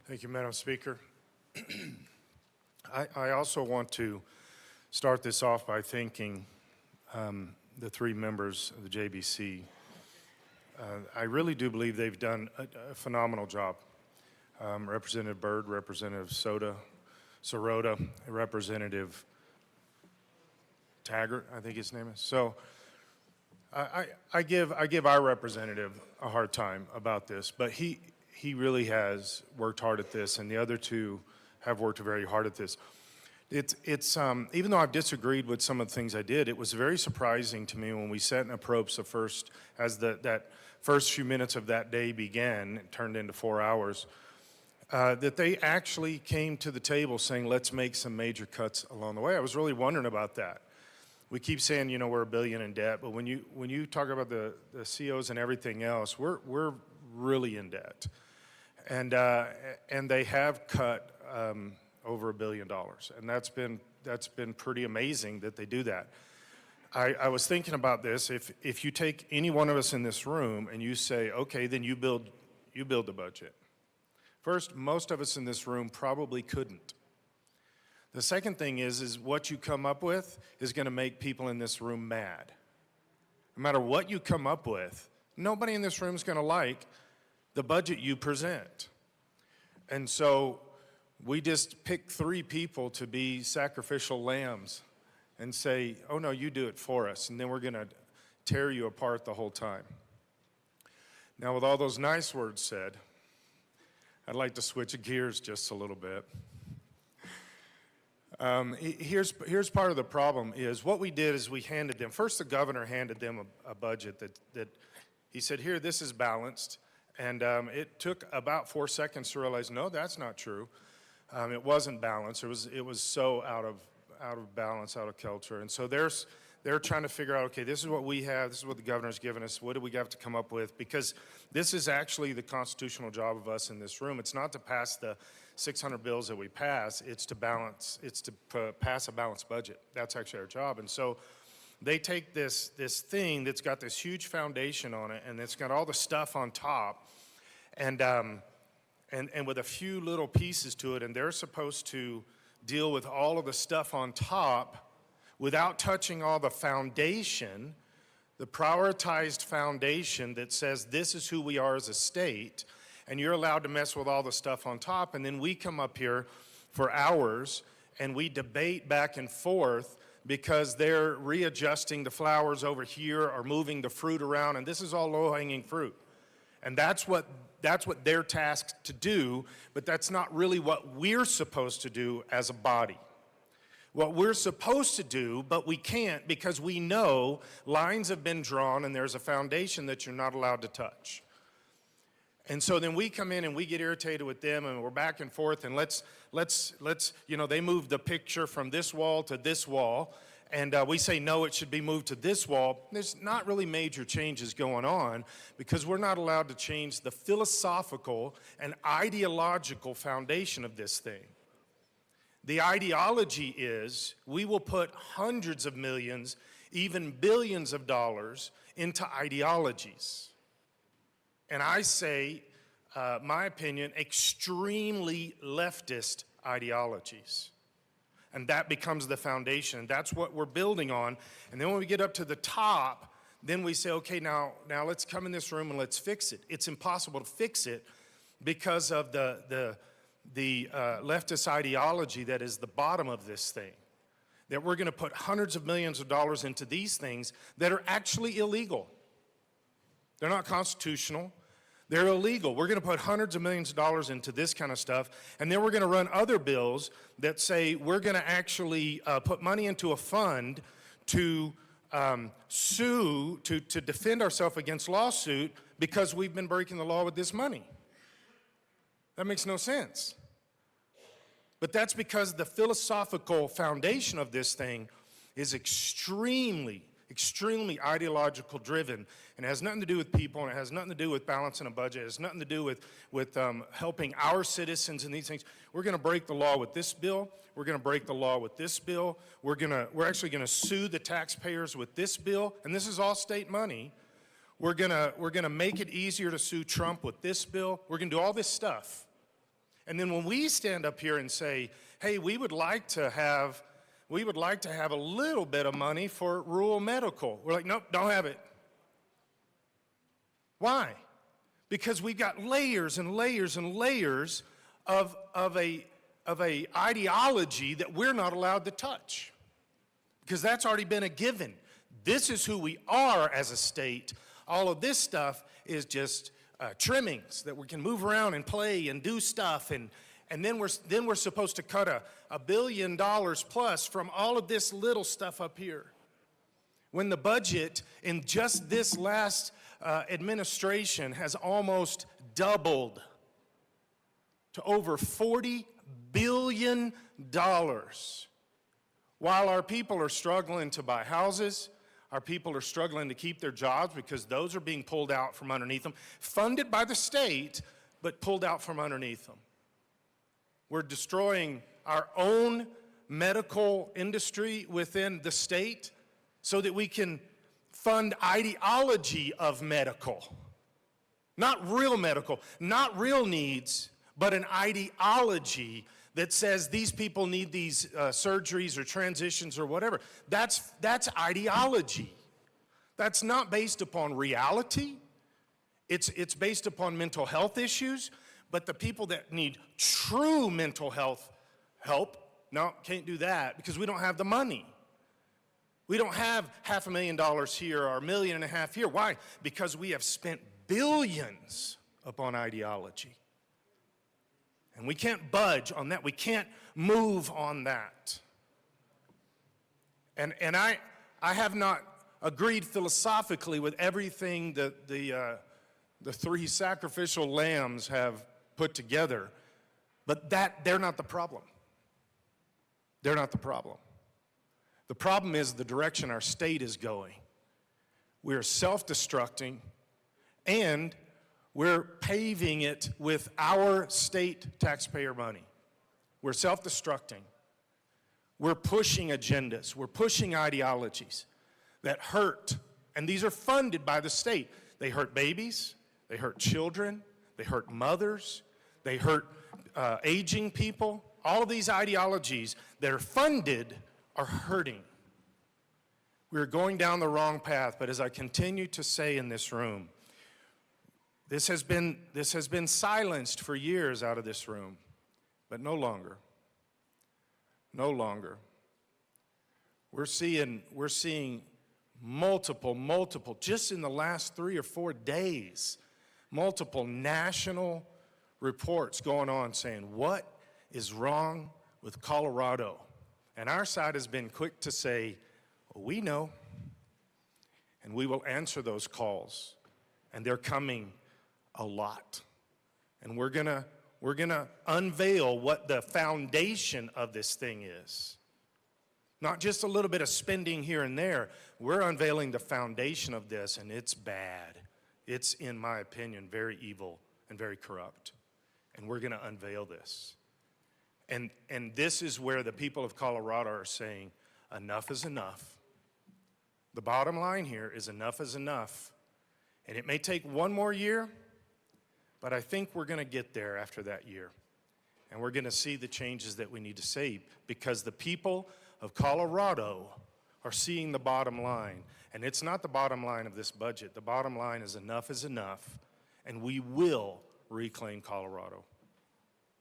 Thank you, Madam Speaker. I also want to start this off by thanking the three members of the JBC. I really do believe they've done a phenomenal job. Representative Byrd, Representative Sirota, Representative Taggart, I think his name is. So I give our representative a hard time about this, but he really has worked hard at this, and the other two have worked very hard at this. It's even though I've disagreed with some of the things I did, it was very surprising to me when we sat in approach that first few minutes of that day began, it turned into 4 hours, that they actually came to the table saying, let's make some major cuts along the way. I was really wondering about that. We keep saying, you know, we're $1 billion in debt, but when you talk about the COs and everything else, we're really in debt. And they have cut over $1 billion, and that's been pretty amazing that they do that. I was thinking about this. If you take any one of us in this room and you say, okay, then you build the budget. First, most of us in this room probably couldn't. The second thing is what you come up with is going to make people in this room mad. No matter what you come up with, nobody in this room is going to like the budget you present. And so we just pick 3 people to be sacrificial lambs and say, oh no, you do it for us, and then we're going to tear you apart the whole time. Now, with all those nice words said, I'd like to switch gears just a little bit. Here's part of the problem is what we did is we handed them, first the governor handed them a budget that he said, here, this is balanced. And it took about 4 seconds to realize, no, that's not true. It wasn't balanced. It was so out of balance, out of kilter. And so they're trying to figure out, okay, this is what we have. This is what the governor's given us. What do we have to come up with? Because this is actually the constitutional job of us in this room. It's not to pass the 600 bills that we pass. It's to pass a balanced budget. That's actually our job. And so they take this thing that's got this huge foundation on it, and it's got all the stuff on top, and with a few little pieces to it, and they're supposed to deal with all of the stuff on top without touching all the foundation, the prioritized foundation that says this is who we are as a state, and you're allowed to mess with all the stuff on top, and then we come up here for hours and we debate back and forth because they're readjusting the flowers over here or moving the fruit around, and this is all low-hanging fruit. And that's what they're tasked to do, but that's not really what we're supposed to do as a body. What we're supposed to do, but we can't because we know lines have been drawn and there's a foundation that you're not allowed to touch. And so then we come in and we get irritated with them and we're back and forth and let's they move the picture from this wall to this wall and we say no, it should be moved to this wall. There's not really major changes going on because we're not allowed to change the philosophical and ideological foundation of this thing. The ideology is we will put hundreds of millions, even billions of dollars into ideologies. And I say, my opinion, extremely leftist ideologies. And that becomes the foundation. And that's what we're building on. And then when we get up to the top, then we say, okay, now let's come in this room and let's fix it. It's impossible to fix it because of the leftist ideology that is the bottom of this thing. That we're going to put hundreds of millions of dollars into these things that are actually illegal. They're not constitutional. They're illegal. We're going to put hundreds of millions of dollars into this kind of stuff, and then we're going to run other bills that say we're going to actually put money into a fund to sue, to defend ourselves against lawsuit because we've been breaking the law with this money. That makes no sense. But that's because the philosophical foundation of this thing is extremely ideological driven, and it has nothing to do with people, and it has nothing to do with balancing a budget. It has nothing to do with helping our citizens and these things. We're going to break the law with this bill. We're going to break the law with this bill. We're actually going to sue the taxpayers with this bill, and this is all state money. We're going to make it easier to sue Trump with this bill. We're going to do all this stuff. And then when we stand up here and say, hey, we would like to have a little bit of money for rural medical, we're like, nope, don't have it. Why? Because we've got layers and layers and layers of a ideology that we're not allowed to touch, because that's already been a given. This is who we are as a state. All of this stuff is just trimmings that we can move around and play and do stuff, and then we're supposed to cut $1 billion plus from all of this little stuff up here. When the budget in just this last administration has almost doubled to over $40 billion, while our people are struggling to buy houses, our people are struggling to keep their jobs because those are being pulled out from underneath them, funded by the state, but pulled out from underneath them. We're destroying our own medical industry within the state so that we can fund ideology of medical. Not real medical, not real needs, but an ideology that says these people need these surgeries or transitions or whatever. That's ideology. That's not based upon reality. It's based upon mental health issues, but the people that need true mental health help, no, can't do that because we don't have the money. We don't have $500,000 here or $1.5 million here. Why? Because we have spent billions upon ideology. And we can't budge on that. We can't move on that. And I have not agreed philosophically with everything that the three sacrificial lambs have put together, but they're not the problem. They're not the problem. The problem is the direction our state is going. We are self-destructing, and we're paving it with our state taxpayer money. We're self-destructing. We're pushing agendas. We're pushing ideologies that hurt, and these are funded by the state. They hurt babies. They hurt children. They hurt mothers. They hurt aging people. All of these ideologies that are funded are hurting. We're going down the wrong path, but as I continue to say in this room, this has been silenced for years out of this room, but no longer. No longer. We're seeing multiple, just in the last 3 or 4 days, multiple national reports going on saying, what is wrong with Colorado? And our side has been quick to say, well, we know, and we will answer those calls, and they're coming a lot. And we're gonna unveil what the foundation of this thing is. Not just a little bit of spending here and there. We're unveiling the foundation of this, and it's bad. It's, in my opinion, very evil and very corrupt. And we're gonna unveil this. And this is where the people of Colorado are saying, enough is enough. The bottom line here is enough is enough. And it may take 1 more year, but I think we're going to get there after that year. And we're going to see the changes that we need to see, because the people of Colorado are seeing the bottom line. And it's not the bottom line of this budget. The bottom line is enough, and we will reclaim Colorado.